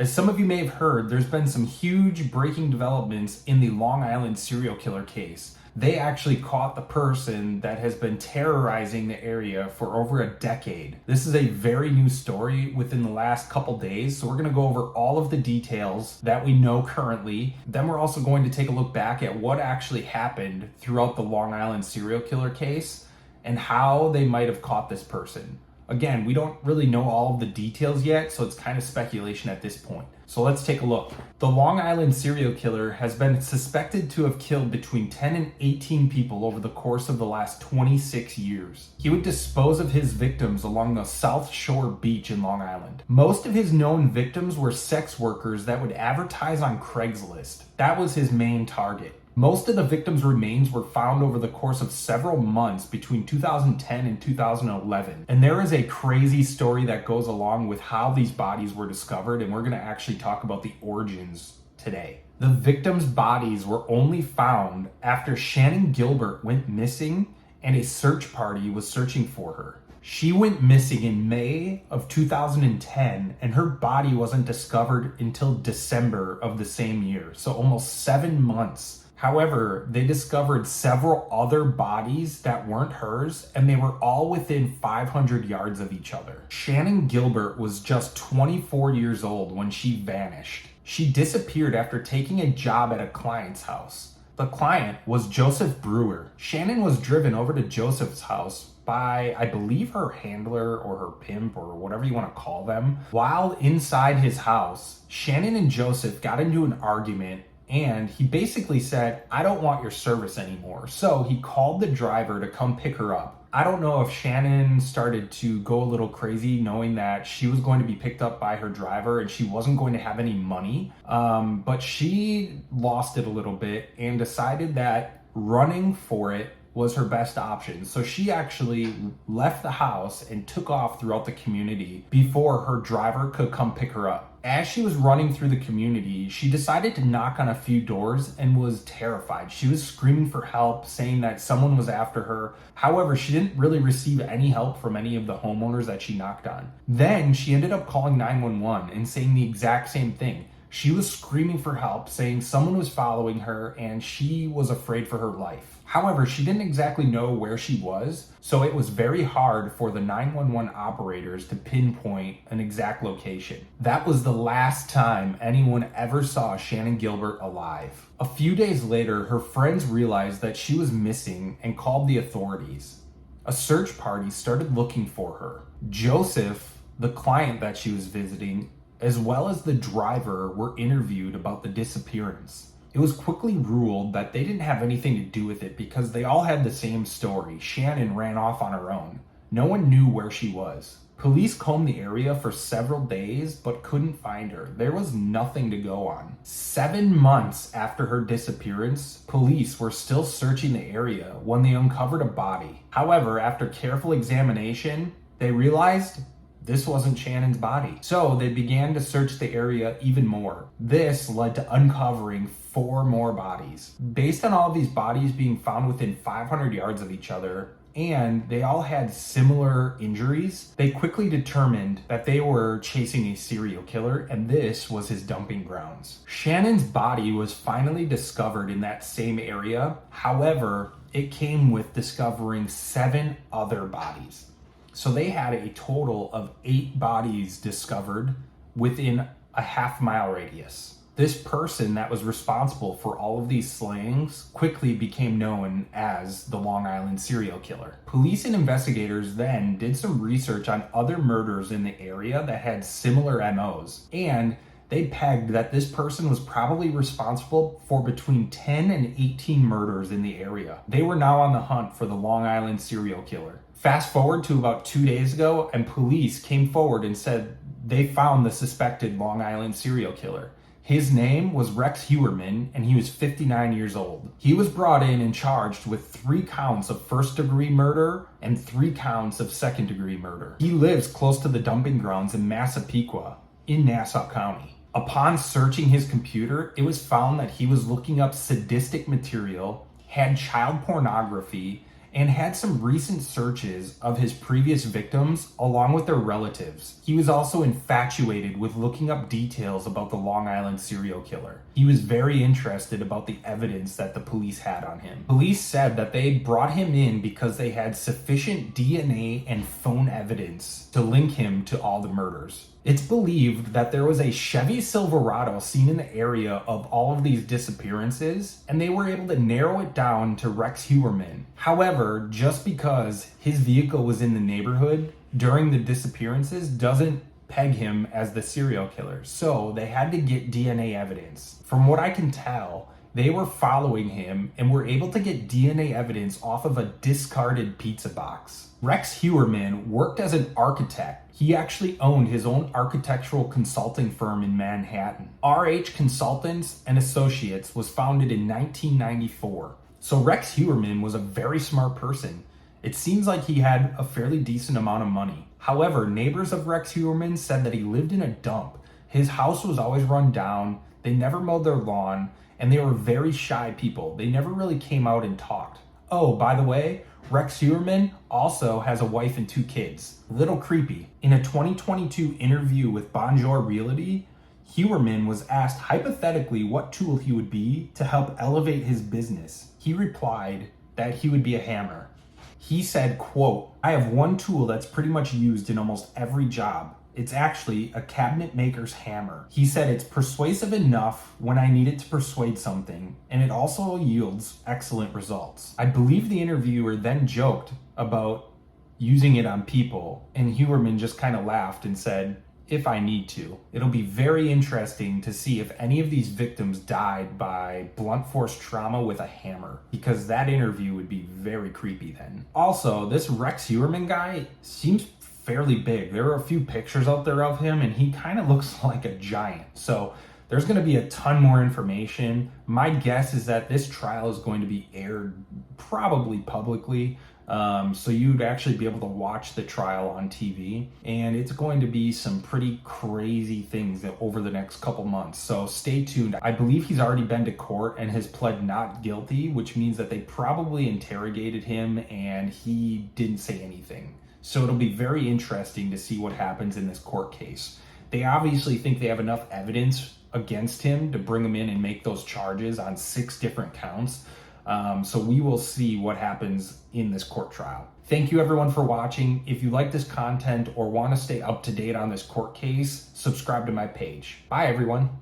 As some of you may have heard, there's been some huge breaking developments in the Long Island serial killer case. They actually caught the person that has been terrorizing the area for over a decade. This is a very new story within the last couple days, so we're going to go over all of the details that we know currently. Then we're also going to take a look back at what actually happened throughout the Long Island serial killer case and how they might have caught this person. Again, we don't really know all of the details yet, so it's kind of speculation at this point. So let's take a look. The Long Island serial killer has been suspected to have killed between 10 and 18 people over the course of the last 26 years. He would dispose of his victims along the South Shore beach in Long Island. Most of his known victims were sex workers that would advertise on Craigslist. That was his main target. Most of the victims' remains were found over the course of several months between 2010 and 2011. And there is a crazy story that goes along with how these bodies were discovered, and we're going to actually talk about the origins today. The victims' bodies were only found after Shannon Gilbert went missing and a search party was searching for her. She went missing in May of 2010, and her body wasn't discovered until December of the same year, so almost 7 months. However, they discovered several other bodies that weren't hers, and they were all within 500 yards of each other. Shannon Gilbert was just 24 years old when she vanished. She disappeared after taking a job at a client's house. The client was Joseph Brewer. Shannon was driven over to Joseph's house by, I believe, her handler or her pimp or whatever you want to call them. While inside his house, Shannon and Joseph got into an argument, and he basically said, "I don't want your service anymore." So he called the driver to come pick her up. I don't know if Shannon started to go a little crazy knowing that she was going to be picked up by her driver and she wasn't going to have any money. But she lost it a little bit and decided that running for it was her best option. So she actually left the house and took off throughout the community before her driver could come pick her up. As she was running through the community, she decided to knock on a few doors and was terrified. She was screaming for help, saying that someone was after her. However, she didn't really receive any help from any of the homeowners that she knocked on. Then she ended up calling 911 and saying the exact same thing. She was screaming for help, saying someone was following her and she was afraid for her life. However, she didn't exactly know where she was, so it was very hard for the 911 operators to pinpoint an exact location. That was the last time anyone ever saw Shannon Gilbert alive. A few days later, her friends realized that she was missing and called the authorities. A search party started looking for her. Joseph, the client that she was visiting, as well as the driver, were interviewed about the disappearance. It was quickly ruled that they didn't have anything to do with it because they all had the same story. Shannon ran off on her own. No one knew where she was. Police combed the area for several days but couldn't find her. There was nothing to go on. 7 months after her disappearance, police were still searching the area when they uncovered a body. However, after careful examination, they realized this wasn't Shannon's body. So they began to search the area even more. This led to uncovering 4 more bodies. Based on all of these bodies being found within 500 yards of each other, and they all had similar injuries, they quickly determined that they were chasing a serial killer, and this was his dumping grounds. Shannon's body was finally discovered in that same area. However, it came with discovering 7 other bodies. So they had a total of 8 bodies discovered within a half-mile radius. This person that was responsible for all of these slayings quickly became known as the Long Island serial killer. Police and investigators then did some research on other murders in the area that had similar MOs, and they pegged that this person was probably responsible for between 10 and 18 murders in the area. They were now on the hunt for the Long Island serial killer. Fast forward to about 2 days ago, and police came forward and said they found the suspected Long Island serial killer. His name was Rex Heuermann, and he was 59 years old. He was brought in and charged with 3 counts of first-degree murder and 3 counts of second-degree murder. He lives close to the dumping grounds in Massapequa in Nassau County. Upon searching his computer, it was found that he was looking up sadistic material, had child pornography, and had some recent searches of his previous victims along with their relatives. He was also infatuated with looking up details about the Long Island serial killer. He was very interested about the evidence that the police had on him. Police said that they brought him in because they had sufficient DNA and phone evidence to link him to all the murders. It's believed that there was a Chevy Silverado seen in the area of all of these disappearances, and they were able to narrow it down to Rex Heuermann. However, just because his vehicle was in the neighborhood during the disappearances doesn't peg him as the serial killer. So they had to get DNA evidence. From what I can tell, they were following him and were able to get DNA evidence off of a discarded pizza box. Rex Heuermann worked as an architect. He actually owned his own architectural consulting firm in Manhattan. RH Consultants and Associates was founded in 1994. So Rex Heuermann was a very smart person. It seems like he had a fairly decent amount of money. However, neighbors of Rex Heuermann said that he lived in a dump. His house was always run down, they never mowed their lawn, and they were very shy people. They never really came out and talked. Oh, by the way, Rex Heuermann also has a wife and 2 kids. A little creepy. In a 2022 interview with Bonjour Realty, Heuermann was asked hypothetically what tool he would be to help elevate his business. He replied that he would be a hammer. He said, quote, "I have one tool that's pretty much used in almost every job. It's actually a cabinet maker's hammer." He said it's persuasive enough when I need it to persuade something, and it also yields excellent results. I believe the interviewer then joked about using it on people, and Heuermann just kind of laughed and said, "If I need to." It'll be very interesting to see if any of these victims died by blunt force trauma with a hammer, because that interview would be very creepy then. Also, this Rex Heuermann guy seems fairly big. There are a few pictures out there of him, and he kind of looks like a giant. So there's going to be a ton more information. My guess is that this trial is going to be aired probably publicly. So you'd actually be able to watch the trial on TV, and it's going to be some pretty crazy things over the next couple months. So stay tuned. I believe he's already been to court and has pled not guilty, which means that they probably interrogated him and he didn't say anything. So it'll be very interesting to see what happens in this court case. They obviously think they have enough evidence against him to bring him in and make those charges on 6 different counts. So we will see what happens in this court trial. Thank you everyone for watching. If you like this content or want to stay up to date on this court case, subscribe to my page. Bye everyone.